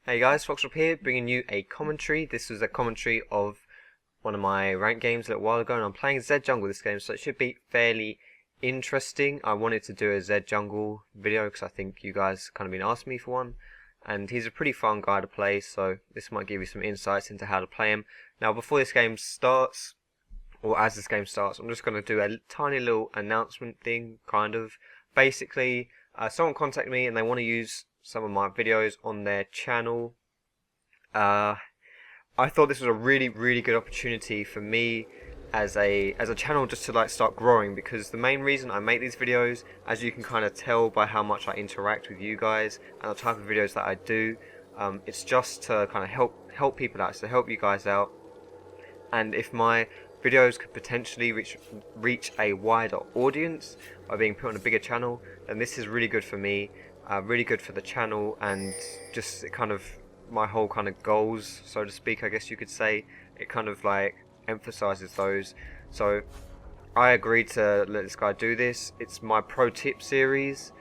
Hey guys, Foxdrop here, bringing you a commentary. This was a commentary of one of my ranked games a little while ago, and I'm playing Zed Jungle this game, so it should be fairly interesting. I wanted to do a Zed Jungle video because I think you guys kind of been asking me for one, and he's a pretty fun guy to play, so this might give you some insights into how to play him. Now, before this game starts, or as this game starts, I'm just going to do a tiny little announcement thing, kind of. Basically, someone contacted me and they want to use some of my videos on their channel. I thought this was a really good opportunity for me as a channel just to like start growing, because the main reason I make these videos, as you can kind of tell by how much I interact with you guys and the type of videos that I do, it's just to kind of help people out, to help you guys out. And if my videos could potentially reach a wider audience by being put on a bigger channel, then this is really good for me, really good for the channel, and just kind of my whole kind of goals, so to speak, I guess you could say. It kind of like emphasizes those. So I agreed to let this guy do this. It's my pro tip series,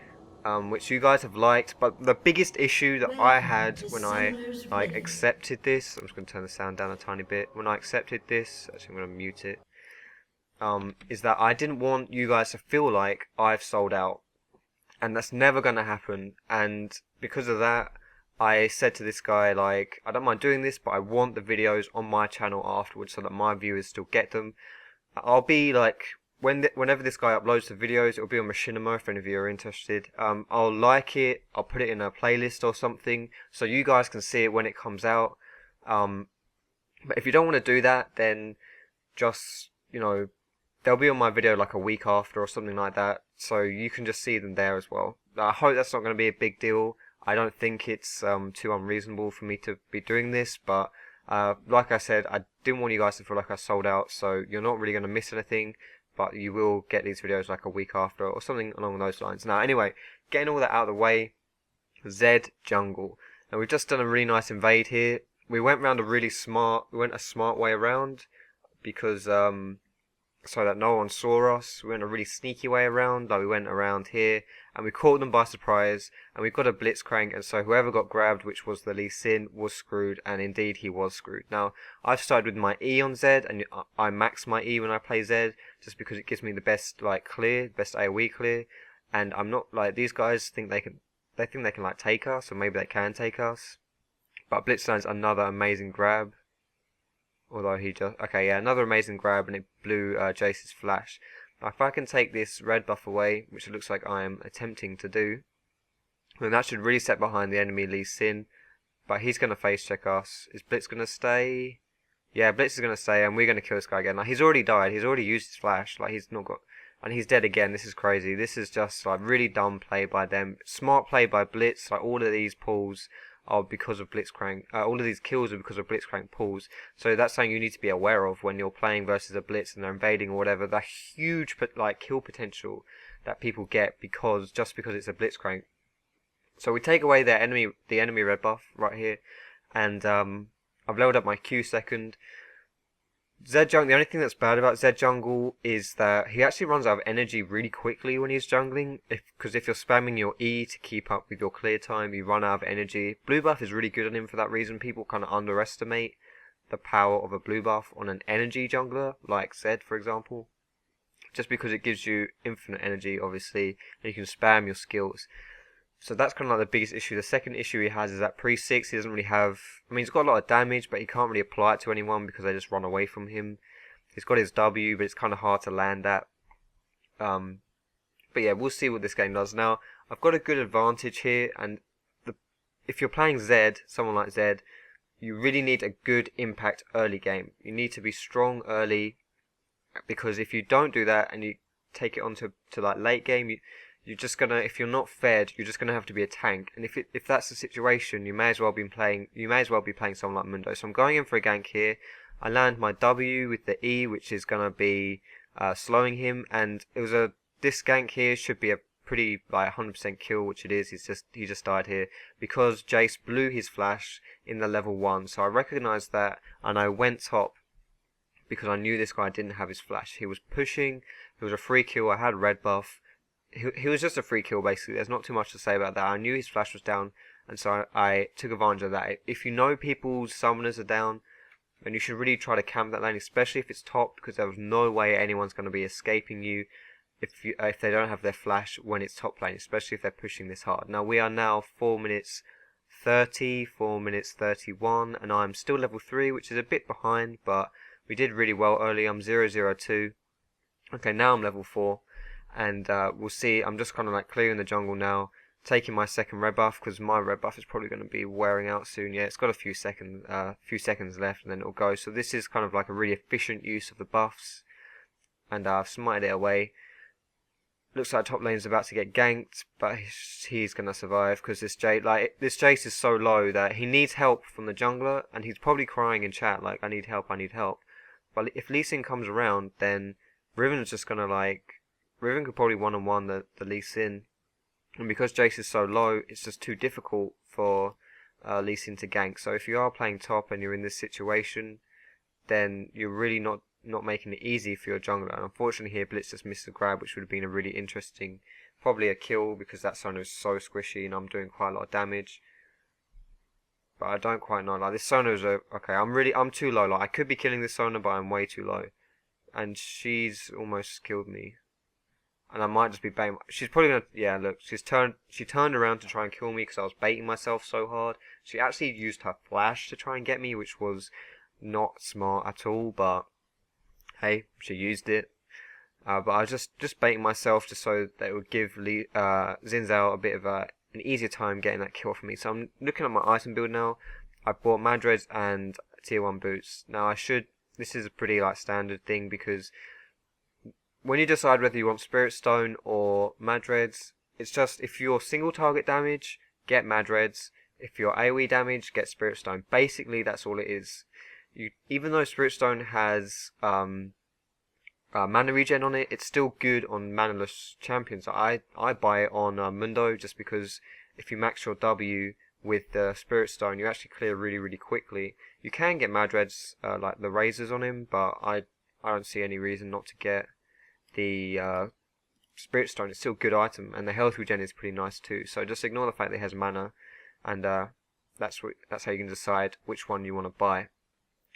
which you guys have liked, but the biggest issue that I had when I like accepted this, I'm just going to turn the sound down a tiny bit, when I accepted this, actually I'm going to mute it, is that I didn't want you guys to feel like I've sold out, and that's never going to happen. And because of that, I said to this guy, like, I don't mind doing this, but I want the videos on my channel afterwards so that my viewers still get them. I'll be like, whenever this guy uploads the videos, it'll be on Machinima if any of you are interested. I'll like it, I'll put it in a playlist or something, so you guys can see it when it comes out. But if you don't want to do that, then just, you know, they'll be on my video like a week after or something like that, so you can just see them there as well. I hope that's not going to be a big deal. I don't think it's too unreasonable for me to be doing this, but like I said, I didn't want you guys to feel like I sold out, so you're not really going to miss anything, but you will get these videos like a week after or something along those lines. Now, anyway, getting all that out of the way, Zed Jungle. Now, we've just done a really nice invade here. We went a smart way around, because so that no one saw us. We went a really sneaky way around, like we went around here, and we caught them by surprise, and we got a blitzcrank, and so whoever got grabbed, which was the Lee Sin, was screwed, and indeed he was screwed. Now, I've started with my E on Zed, and I max my E when I play Zed, just because it gives me the best like clear, best AoE clear, and I'm not like, these guys think they can like take us, or maybe they can take us, but Blitzline's another amazing grab. Although he just... Okay, yeah, another amazing grab, and it blew Jace's flash. Now, if I can take this red buff away, which it looks like I am attempting to do, then that should really set behind the enemy Lee Sin. But he's going to face check us. Is Blitz going to stay? Yeah, Blitz is going to stay, and we're going to kill this guy again. Like, he's already died. He's already used his flash. Like, he's not got... And he's dead again. This is crazy. This is just, like, really dumb play by them. Smart play by Blitz. Like, all of these pulls are because of Blitzcrank. All of these kills are because of Blitzcrank pulls. So that's something you need to be aware of when you're playing versus a Blitz and they're invading or whatever. The huge like kill potential that people get just because it's a Blitzcrank. So we take away the enemy red buff right here, and I've leveled up my Q second. Zed Jungle, the only thing that's bad about Zed Jungle is that he actually runs out of energy really quickly when he's jungling, because if you're spamming your E to keep up with your clear time, you run out of energy. Blue buff is really good on him for that reason. People kind of underestimate the power of a blue buff on an energy jungler, like Zed for example, just because it gives you infinite energy, obviously, and you can spam your skills. So that's kind of like the biggest issue. The second issue he has is that pre-6, he doesn't really have... I mean, he's got a lot of damage, but he can't really apply it to anyone because they just run away from him. He's got his W, but it's kind of hard to land that. But yeah, we'll see what this game does. Now, I've got a good advantage here, and if you're playing Zed, someone like Zed, you really need a good impact early game. You need to be strong early, because if you don't do that and you take it on to like late game, you're just gonna, if you're not fed, you're just gonna have to be a tank. And if that's the situation, you may as well be playing someone like Mundo. So I'm going in for a gank here. I land my W with the E, which is gonna be slowing him, and this gank here should be a pretty like 100% kill, which it is. He just died here because Jace blew his flash in the level 1. So I recognized that, and I went top because I knew this guy didn't have his flash. He was pushing. It was a free kill. I had red buff. He was just a free kill basically. There's not too much to say about that. I knew his flash was down, and so I took advantage of that. If you know people's summoners are down, then you should really try to camp that lane, especially if it's top, because there's no way anyone's going to be escaping you if they don't have their flash when it's top lane, especially if they're pushing this hard. Now we are now 4 minutes 30, 4 minutes 31, and I'm still level 3, which is a bit behind, but we did really well early. I'm 002. Okay, now I'm level 4, and we'll see. I'm just kind of like clearing the jungle now, taking my second red buff, because my red buff is probably going to be wearing out soon. Yeah, it's got a few seconds left, and then it'll go. So this is kind of like a really efficient use of the buffs, and I've smited it away. Looks like top lane's about to get ganked, but he's gonna survive because this Jace is so low that he needs help from the jungler, and he's probably crying in chat like, I need help, I need help. But if Lee Sin comes around, then Riven's just gonna Riven could probably one-on-one the Lee Sin. And because Jace is so low, it's just too difficult for Lee Sin to gank. So if you are playing top and you're in this situation, then you're really not making it easy for your jungler. And unfortunately here, Blitz just missed the grab, which would have been a really interesting, probably a kill, because that Sono is so squishy and I'm doing quite a lot of damage. But I don't quite know. Like, this Sono's okay. I'm too low. Like, I could be killing this Sono, but I'm way too low. And she's almost killed me. And I might just be baiting. She's probably gonna. Yeah, look. She turned around to try and kill me because I was baiting myself so hard. She actually used her flash to try and get me, which was not smart at all. But hey, she used it. But I was just baiting myself just so that it would give Xin Zhao a bit of an easier time getting that kill for me. So I'm looking at my item build now. I bought Madreds and tier 1 boots. Now this is a pretty like standard thing, because when you decide whether you want Spirit Stone or Madreds, it's just if you're single target damage, get Madreds. If you're AoE damage, get Spirit Stone. Basically, that's all it is. Even though Spirit Stone has mana regen on it, it's still good on manaless champions. I buy it on Mundo just because if you max your W with the Spirit Stone, you actually clear really, really quickly. You can get Madreds like the Razors on him, but I don't see any reason not to get the Spirit Stone. It's still a good item, and the health regen is pretty nice too. So just ignore the fact that it has mana, and that's how you can decide which one you want to buy.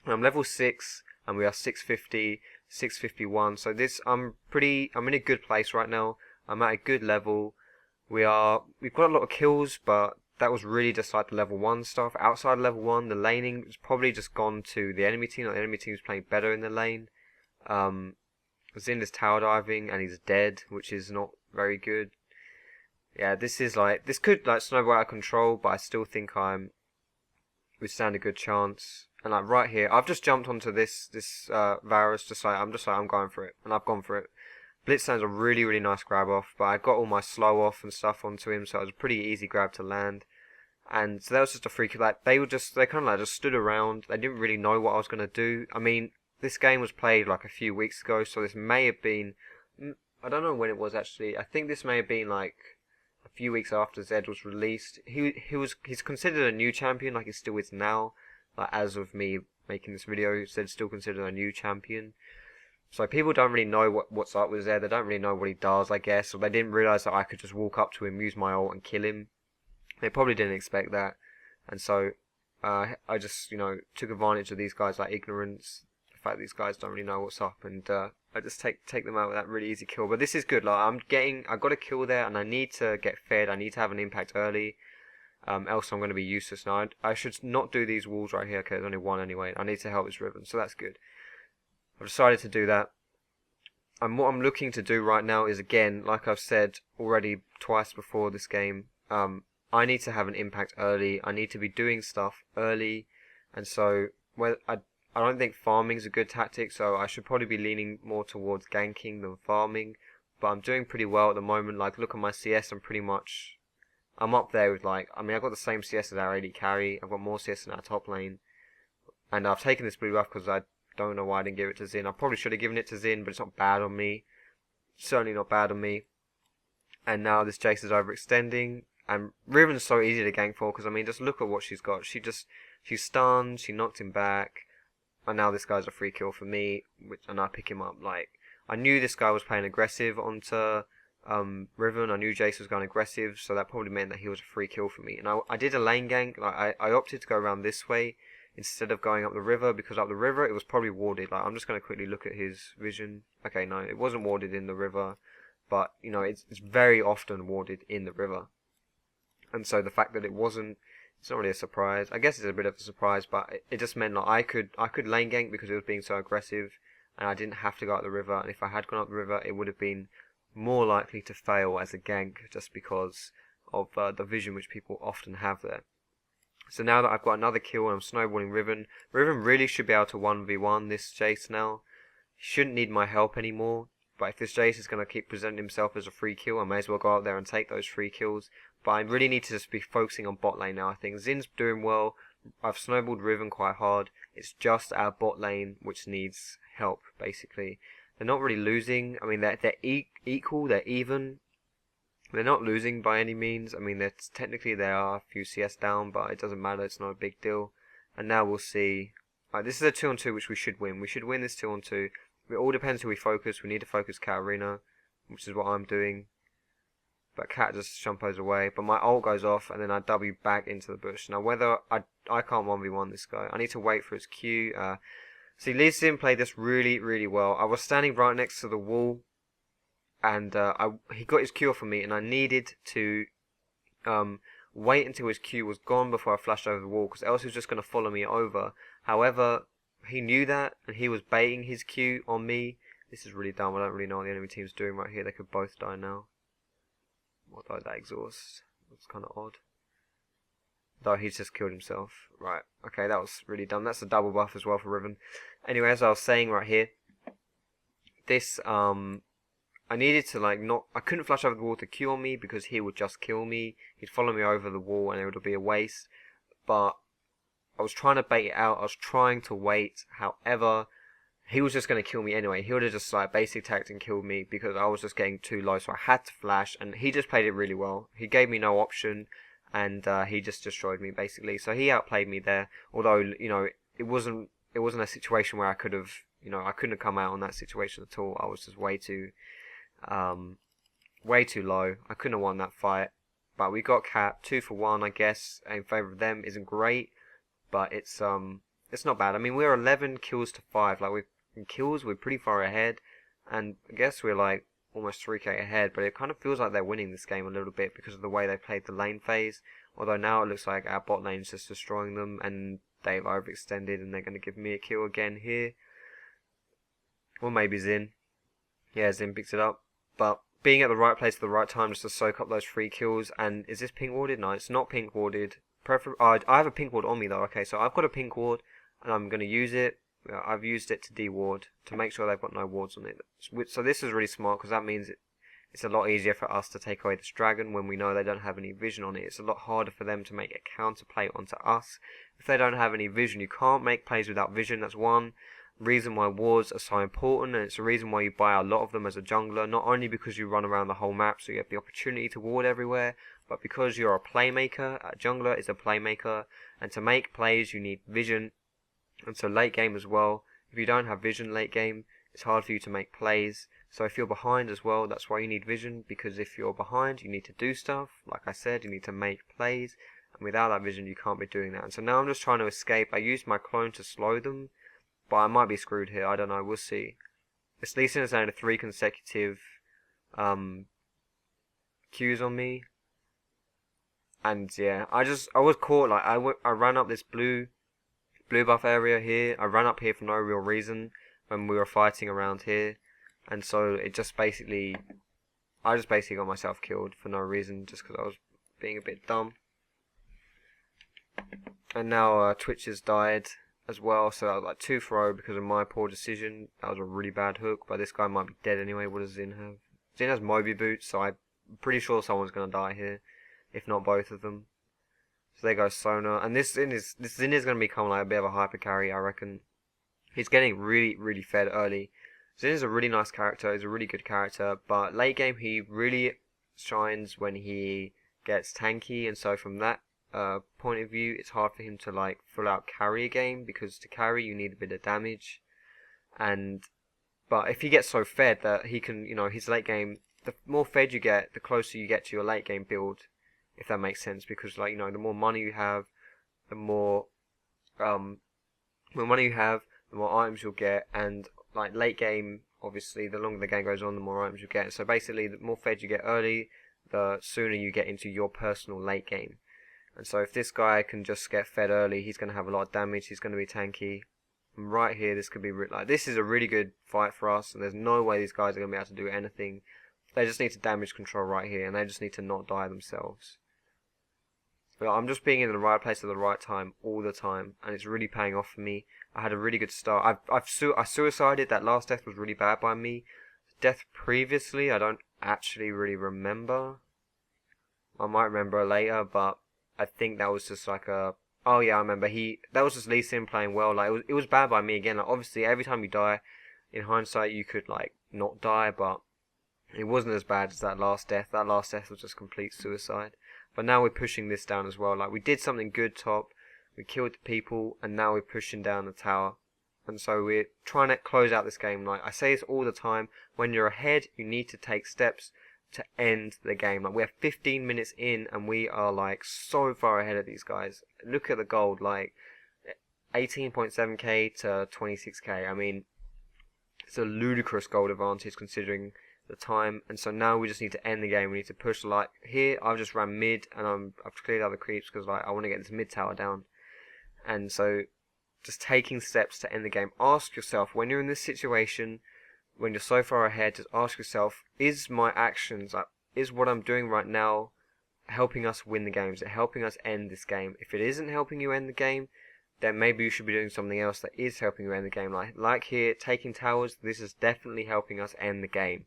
I'm level 6, and we are 650, 651. So I'm in a good place right now. I'm at a good level. We've got a lot of kills, but that was really just like the level 1 stuff. Outside level 1, the laning has probably just gone to the enemy team. Like, the enemy team's playing better in the lane. Xin is tower diving and he's dead, which is not very good. Yeah, this could like snowball out of control, but I still think we stand a good chance. And like right here, I've just jumped onto this Varus, I'm going for it, and I've gone for it. Blitz sounds a really, really nice grab off, but I got all my slow off and stuff onto him, so it was a pretty easy grab to land. And so that was just a freak. Like they kind of like just stood around. They didn't really know what I was gonna do. I mean, this game was played like a few weeks ago, so this may have been, I don't know when it was actually. I think this may have been like a few weeks after Zed was released. He's considered a new champion, like he still is now. Like as of me making this video, Zed's still considered a new champion. So people don't really know what's up with Zed. They don't really know what he does, I guess, or they didn't realise that I could just walk up to him, use my ult, and kill him. They probably didn't expect that, and so I just took advantage of these guys' like ignorance. The fact that these guys don't really know what's up, and I just take them out with that really easy kill. But this is good. Like I got a kill there, and I need to get fed. I need to have an impact early, else I'm going to be useless. Now I should not do these walls right here. Okay, there's only one anyway. I need to help this Riven, so that's good. I've decided to do that. And what I'm looking to do right now is, again, like I've said already twice before this game, I need to have an impact early. I need to be doing stuff early, and so I don't think farming is a good tactic, so I should probably be leaning more towards ganking than farming. But I'm doing pretty well at the moment. Like, look at my CS, I'm up there with I've got the same CS as our AD carry. I've got more CS in our top lane, and I've taken this blue buff because I don't know why I didn't give it to Xin. I probably should have given it to Xin, but it's not bad on me. Certainly not bad on me. And now this Jace is overextending. And Riven's so easy to gank for, because just look at what she's got. She's stunned, she knocked him back, and now this guy's a free kill for me, and I pick him up. Like, I knew this guy was playing aggressive onto Riven. I knew Jace was going aggressive, so that probably meant that he was a free kill for me. And I did a lane gank. Like I opted to go around this way instead of going up the river, because up the river it was probably warded. Like I'm just going to quickly look at his vision. Okay, no, it wasn't warded in the river, but you know it's very often warded in the river. And so the fact that it wasn't, it's not really a surprise. I guess it's a bit of a surprise, but it just meant like I could lane gank because it was being so aggressive, and I didn't have to go up the river. And if I had gone up the river, it would have been more likely to fail as a gank, just because of the vision which people often have there. So now that I've got another kill and I'm snowballing Riven, Riven really should be able to 1v1 this Jace now. He shouldn't need my help anymore. But if this Jace is going to keep presenting himself as a free kill, I may as well go out there and take those free kills. But I really need to just be focusing on bot lane now. I think Zin's doing well. I've snowballed Riven quite hard. It's just our bot lane which needs help, basically. They're not really losing. I mean, they're equal, they're even. They're not losing by any means. I mean, technically they are a few CS down, but it doesn't matter. It's not a big deal. And now we'll see. This is a 2-on-2 which we should win. We should win this 2-on-2. It all depends who we focus. We need to focus Katarina, which is what I'm doing. But Kat just jumpos away. But my ult goes off, and then I W back into the bush. Now, whether I can't 1v1 this guy. I need to wait for his Q. See, Lee Sin played this really, really well. I was standing right next to the wall, and he got his Q off of me, and I needed to wait until his Q was gone before I flashed over the wall, because else he was just going to follow me over. However, he knew that, and he was baiting his Q on me. This is really dumb. I don't really know what the enemy team's doing right here. They could both die now. Although that exhaust. That's kind of odd. Though he's just killed himself. Right. Okay, that was really dumb. That's a double buff as well for Riven. Anyway, as I was saying right here, this, I needed to like not, I couldn't flash over the wall to Q on me because he would just kill me. He'd follow me over the wall and it would be a waste. But I was trying to bait it out. I was trying to wait. However, he was just going to kill me anyway. He would have just like basic tagged and killed me because I was just getting too low. So I had to flash, and he just played it really well. He gave me no option, and he just destroyed me basically. So he outplayed me there. Although you know it wasn't a situation where I could have, you know, I couldn't have come out on that situation at all. I was just way too low. I couldn't have won that fight. But we got Cat 2 for 1, I guess, in favour of them. Isn't great. But it's not bad. I mean, we're 11 kills to 5. Like in kills, we're pretty far ahead, and I guess we're like almost 3k ahead. But it kind of feels like they're winning this game a little bit because of the way they played the lane phase. Although now it looks like our bot lane's just destroying them, and they've overextended, and they're going to give me a kill again here. Or maybe Zin. Yeah, Zin picks it up. But being at the right place at the right time just to soak up those free kills. And is this pink warded? No, it's not pink warded. I have a pink ward on me though. Okay, so I've got a pink ward, and I'm going to use it. I've used it to de-ward to make sure they've got no wards on it. So this is really smart because that means it's a lot easier for us to take away this dragon when we know they don't have any vision on it. It's a lot harder for them to make a counter play onto us if they don't have any vision. You can't make plays without vision. That's one reason why wards are so important, and it's a reason why you buy a lot of them as a jungler. Not only because you run around the whole map so you have the opportunity to ward everywhere, but because you're a playmaker. A jungler is a playmaker, and to make plays you need vision. And so late game as well, if you don't have vision late game, it's hard for you to make plays. So if you're behind as well, that's why you need vision, because if you're behind you need to do stuff. Like I said, you need to make plays, and without that vision you can't be doing that. And so now I'm just trying to escape. I used my clone to slow them, but I might be screwed here. I don't know, we'll see. This Lee Sin has only 3 consecutive Qs on me. And yeah, I was caught. Like I ran up this blue buff area here. I ran up here for no real reason when we were fighting around here, and so it just basically, I just basically got myself killed for no reason just because I was being a bit dumb. And now Twitch has died as well, so I was like 2 for 0 because of my poor decision. That was a really bad hook, but this guy might be dead anyway. What does Zin have? Zin has Moby boots, so I'm pretty sure someone's gonna die here, if not both of them. So there goes Sona, and this Zin is going to become like a bit of a hyper carry, I reckon. He's getting really, really fed early. Zin is a really nice character, he's a really good character, but late game he really shines when he gets tanky, and so from that point of view, it's hard for him to like full out carry a game, because to carry you need a bit of damage. But if he gets so fed that he can, you know, his late game the more fed you get, the closer you get to your late game build, if that makes sense. Because like, you know, the more money you have, the more money you have, the more items you'll get, and like late game, obviously, the longer the game goes on, the more items you get. So basically, the more fed you get early, the sooner you get into your personal late game. And so if this guy can just get fed early, he's going to have a lot of damage, he's going to be tanky. And right here, this could be like, this is a really good fight for us, and there's no way these guys are going to be able to do anything. They just need to damage control right here, and they just need to not die themselves. But I'm just being in the right place at the right time all the time, and it's really paying off for me. I had a really good start. I suicided. That last death was really bad by me. Death previously, I don't actually really remember. I might remember later, but I think that was just like a... Oh yeah, I remember. That was just Lee Sin playing well. Like it was bad by me again. Like obviously, every time you die, in hindsight, you could like not die, but it wasn't as bad as that last death. That last death was just complete suicide. But now we're pushing this down as well. Like we did something good top. We killed the people, and now we're pushing down the tower. And so we're trying to close out this game. Like I say this all the time. When you're ahead, you need to take steps to end the game. Like we're 15 minutes in and we are like so far ahead of these guys. Look at the gold, like 18.7k to 26k. I mean, it's a ludicrous gold advantage considering the time. And so now we just need to end the game. We need to push. Like here I've just ran mid and I've cleared out the creeps because like I want to get this mid tower down. And so just taking steps to end the game. Ask yourself, when you're in this situation, when you're so far ahead, just ask yourself, is my actions, like, is what I'm doing right now helping us win the game? Is it helping us end this game? If it isn't helping you end the game, then maybe you should be doing something else that is helping you end the game. Like here, taking towers, this is definitely helping us end the game.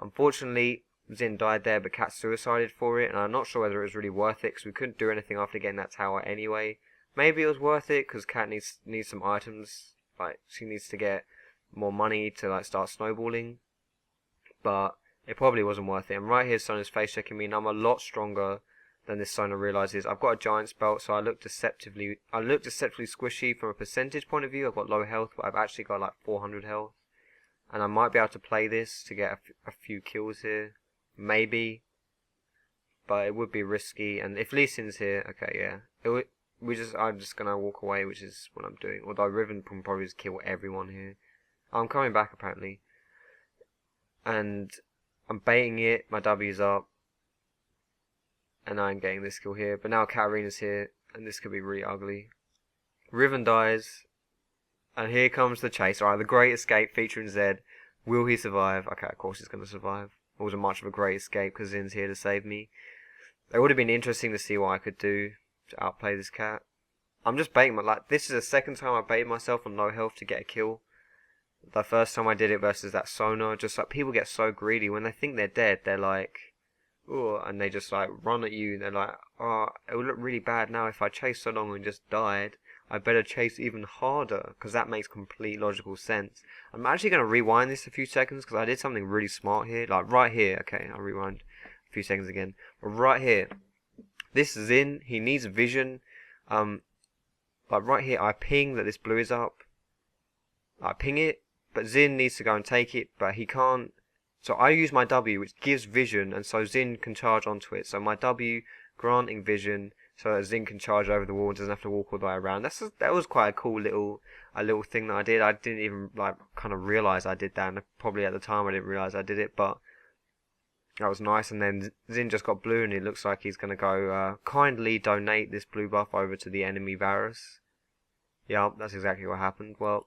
Unfortunately, Zin died there, but Cat suicided for it, and I'm not sure whether it was really worth it, because we couldn't do anything after getting that tower anyway. Maybe it was worth it, because Cat needs some items, like, she needs to get more money to like start snowballing, but it probably wasn't worth it. And right here, Sona's face checking me, and I'm a lot stronger than this Sona realizes. I've got a giant's belt, so I look deceptively squishy from a percentage point of view. I've got low health, but I've actually got like 400 health, and I might be able to play this to get a few kills here, maybe, but it would be risky. And if Lee Sin's here, okay, yeah, I'm just gonna walk away, which is what I'm doing. Although Riven can probably just kill everyone here. I'm coming back apparently, and I'm baiting it. My W's up, and I'm getting this kill here. But now Katarina's here, and this could be really ugly. Riven dies, and here comes the chase. Alright, the Great Escape featuring Zed. Will he survive? Okay, of course he's going to survive. It wasn't much of a great escape because Zin's here to save me. It would have been interesting to see what I could do to outplay this cat. I'm just baiting this is the second time I baited myself on low health to get a kill. The first time I did it versus that Sona, just like people get so greedy when they think they're dead, they're like, oh, and they just like run at you. And they're like, oh, it would look really bad now if I chased so long and just died. I better chase even harder, because that makes complete logical sense. I'm actually going to rewind this a few seconds because I did something really smart here. Like right here, okay, I'll rewind a few seconds again. But right here, this Zin, he needs vision. Like right here, I ping that this blue is up. I ping it. But Zin needs to go and take it, but he can't. So I use my W, which gives vision, and so Zin can charge onto it. So my W granting vision, so that Zin can charge over the wall and doesn't have to walk all the way around. That was quite a cool little thing that I did. I didn't even like kind of realize I did that, and probably at the time I didn't realize I did it, but that was nice. And then Zin just got blue, and it looks like he's gonna go kindly donate this blue buff over to the enemy Varus. Yeah, that's exactly what happened. Well,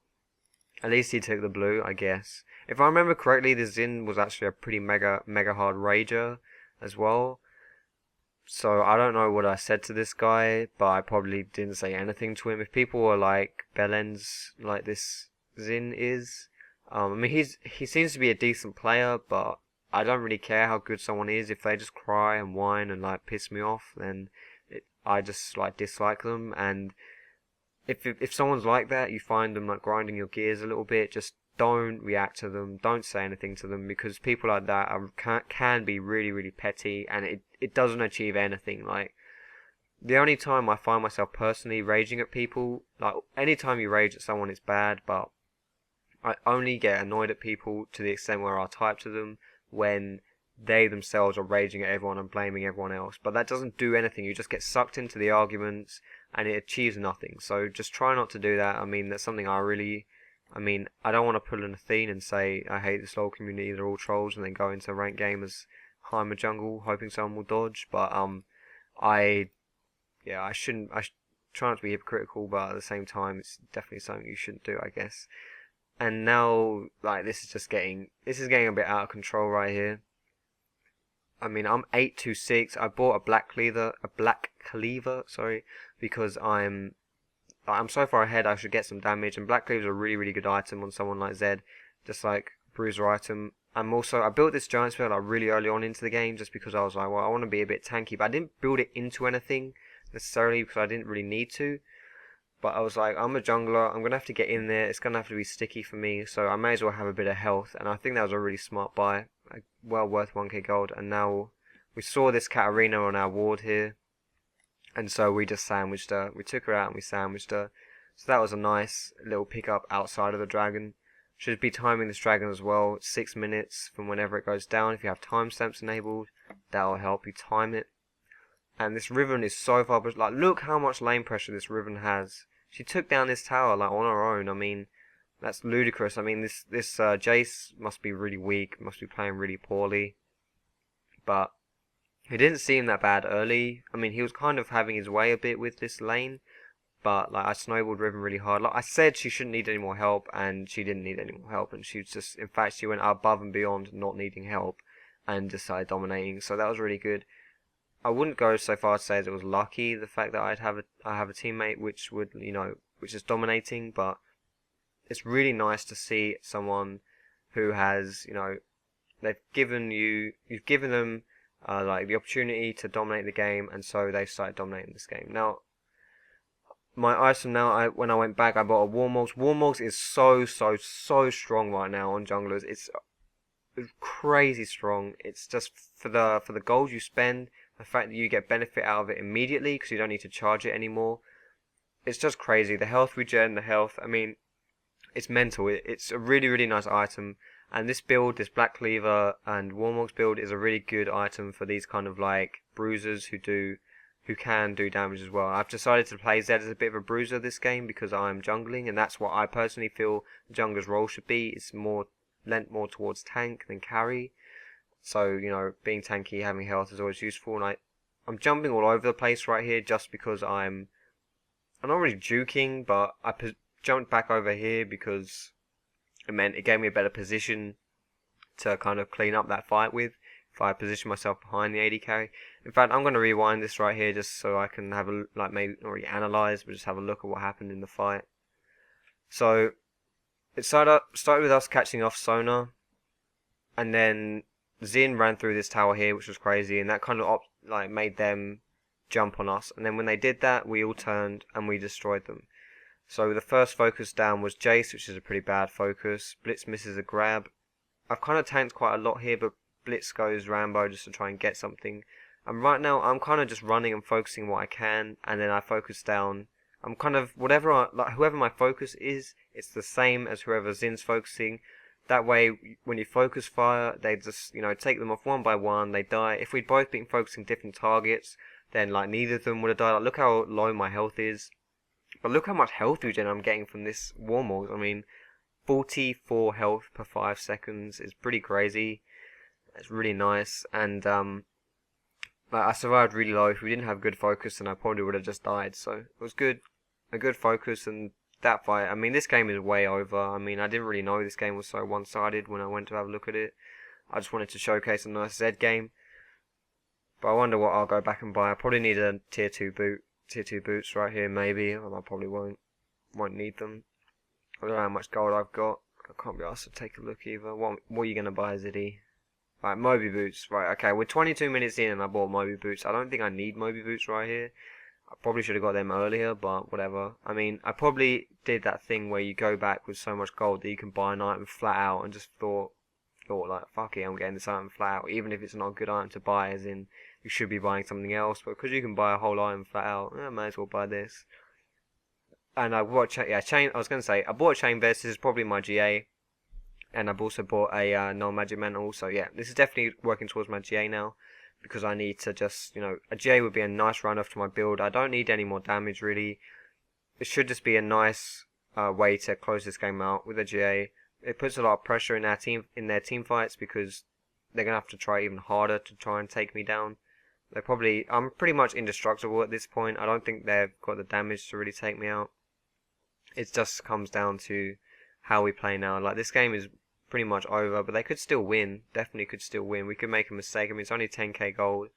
at least he took the blue, I guess. If I remember correctly, the Zin was actually a pretty mega hard rager as well. So I don't know what I said to this guy, but I probably didn't say anything to him. If people were like Bellens, like this Zin is, I mean he seems to be a decent player, but I don't really care how good someone is. If they just cry and whine and like piss me off, then I just like dislike them. And if someone's like that, you find them like grinding your gears a little bit, just don't react to them, don't say anything to them, because people like that can be really petty, and it doesn't achieve anything. Like, the only time I find myself personally raging at people, like, anytime you rage at someone it's bad, but I only get annoyed at people to the extent where I'll type to them when they themselves are raging at everyone and blaming everyone else. But that doesn't do anything. You just get sucked into the arguments and it achieves nothing. So just try not to do that. I mean, that's something I don't want to pull in a theme and say I hate this LoL community, they're all trolls, and then go into a ranked game as Armour jungle hoping someone will dodge. But I try not to be hypocritical, but at the same time it's definitely something you shouldn't do, I guess. And now, like, this is getting a bit out of control right here. I mean, I'm 826. I bought a black cleaver, sorry, because I'm so far ahead. I should get some damage, and black cleaver is a really, really good item on someone like Zed, just like Bruiser item. I built this giant spell like really early on into the game, just because I was like, well, I want to be a bit tanky, but I didn't build it into anything necessarily because I didn't really need to. But I was like, I'm a jungler, I'm going to have to get in there, it's going to have to be sticky for me, so I may as well have a bit of health, and I think that was a really smart buy, like, well worth 1k gold. And now we saw this Katarina on our ward here, and so we just sandwiched her. We took her out and we sandwiched her, so that was a nice little pickup outside of the dragon. Should be timing this dragon as well, 6 minutes from whenever it goes down. If you have timestamps enabled, that will help you time it. And this Riven is so far, but like, look how much lane pressure this Riven has. She took down this tower like on her own. I mean, that's ludicrous. I mean, this Jace must be really weak, must be playing really poorly. But it didn't seem that bad early. I mean, he was kind of having his way a bit with this lane, but like I snowballed Riven really hard. Like I said, she shouldn't need any more help, and she didn't need any more help, and she was just, in fact, she went above and beyond not needing help and decided dominating. So that was really good. I wouldn't go so far to say that it was lucky, the fact that I have a teammate which is dominating, but it's really nice to see someone who has, you've given them like the opportunity to dominate the game, and so they started dominating this game. Now, my item now, when I went back, I bought a Warmogs. Warmogs is so strong right now on junglers. It's crazy strong. It's just for the gold you spend. The fact that you get benefit out of it immediately because you don't need to charge it anymore. It's just crazy. The health regen, I mean, it's mental. It's a really, really nice item. And this build, this Black Cleaver and Warmogs build is a really good item for these kind of like bruisers who can do damage as well. I've decided to play Zed as a bit of a bruiser this game because I'm jungling, and that's what I personally feel the jungler's role should be. It's lent more towards tank than carry. So, being tanky, having health is always useful, and I'm jumping all over the place right here just because I'm not really juking, but I jumped back over here because it gave me a better position to kind of clean up that fight with, if I position myself behind the AD carry. In fact, I'm going to rewind this right here just so I can have maybe not really analyze, but just have a look at what happened in the fight. So, it started with us catching off Sona, and then Xin ran through this tower here, which was crazy, and that kind of made them jump on us. And then when they did that, we all turned and we destroyed them. So the first focus down was Jace, which is a pretty bad focus. Blitz misses a grab. I've kind of tanked quite a lot here, but Blitz goes Rambo just to try and get something. And right now, I'm kind of just running and focusing what I can, and then I focus down. I'm kind of, whoever my focus is, it's the same as whoever Zin's focusing. That way, when you focus fire, they just, take them off one by one, they die. If we'd both been focusing different targets, then, neither of them would have died. Look how low my health is. But look how much health regen I'm getting from this Warmogs. I mean, 44 health per 5 seconds is pretty crazy. It's really nice. And, I survived really low. If we didn't have good focus, then I probably would have just died. So, it was good. A good focus, and that fight, I mean, this game is way over. I mean, I didn't really know this game was so one-sided when I went to have a look at it. I just wanted to showcase a nice Zed game. But I wonder what I'll go back and buy. I probably need a tier 2 boots right here, maybe. I probably won't need them. I don't know how much gold I've got. I can't be asked to take a look either. What are you going to buy, Ziddy? Right, Moby boots. Right, okay, we're 22 minutes in and I bought Moby boots. I don't think I need Moby boots right here. I probably should have got them earlier, but whatever. I mean, I probably did that thing where you go back with so much gold that you can buy an item flat out and just thought like, fuck it, I'm getting this item flat out, even if it's not a good item to buy, as in, you should be buying something else, but because you can buy a whole item flat out, I may as well buy this. And I bought I was going to say, I bought a chain vest. This is probably my GA. and I've also bought a non-magic mantle. So yeah, this is definitely working towards my GA now, because I need to just, a GA would be a nice round off to my build. I don't need any more damage really. It should just be a nice way to close this game out with a GA. It puts a lot of pressure in their team fights, because they're gonna have to try even harder to try and take me down. I'm pretty much indestructible at this point. I don't think they've got the damage to really take me out. It just comes down to how we play now. Like, this game is pretty much over, but they could still win. Definitely could still win. We could make a mistake. I mean, it's only 10k gold.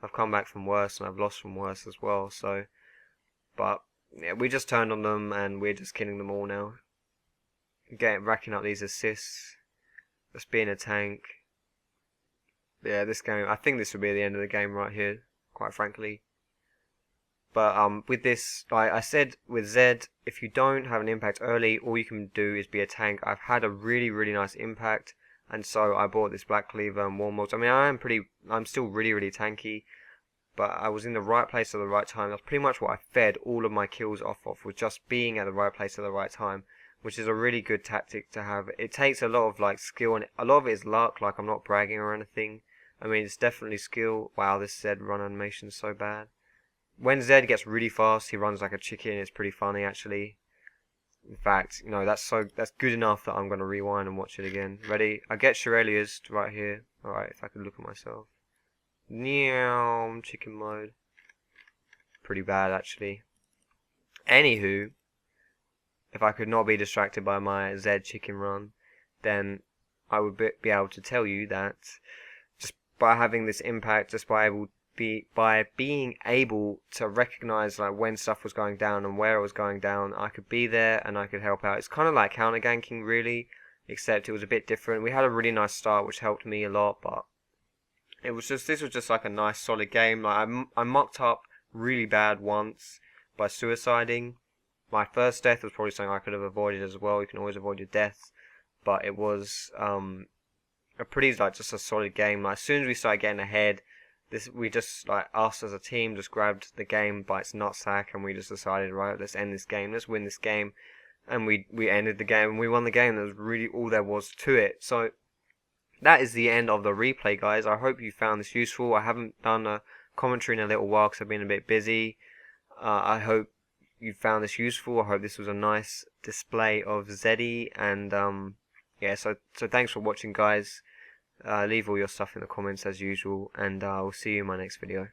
I've come back from worse, and I've lost from worse as well. So, but yeah, we just turned on them, and we're just killing them all now. Racking up these assists. Just being a tank. Yeah, this game, I think this would be the end of the game right here, quite frankly. But with this, like I said with Zed, if you don't have an impact early, all you can do is be a tank. I've had a really, really nice impact, and so I bought this Black Cleaver and Warm Mods. I mean, I'm still really, really tanky, but I was in the right place at the right time. That's pretty much what I fed all of my kills off of, was just being at the right place at the right time, which is a really good tactic to have. It takes a lot of like skill, and a lot of it is luck. Like, I'm not bragging or anything. I mean, it's definitely skill. Wow, this Zed run animation is so bad. When Zed gets really fast, he runs like a chicken. It's pretty funny, actually. In fact, that's good enough that I'm going to rewind and watch it again. Ready? I get Shirelia's right here. Alright, if I could look at myself. Meow, chicken mode. Pretty bad, actually. Anywho, if I could not be distracted by my Zed chicken run, then I would be able to tell you that by having this impact, just by being able to recognize like when stuff was going down and where it was going down, I could be there and I could help out. It's kind of like counter ganking really, except it was a bit different. We had a really nice start, which helped me a lot, but this was just like a nice solid game. Like, I mucked up really bad once by suiciding. My first death was probably something I could have avoided as well. You can always avoid your deaths, but it was a pretty just a solid game. Like, as soon as we started getting ahead, we just, like, us as a team just grabbed the game by its nutsack, and we just decided, right, let's end this game, let's win this game, and we ended the game and we won the game. That was really all there was to it. So that is the end of the replay, guys. I hope you found this useful. I haven't done a commentary in a little while because I've been a bit busy. I hope you found this useful. I hope this was a nice display of Zeddy, and yeah, so thanks for watching, guys. Leave all your stuff in the comments as usual, and I'll see you in my next video.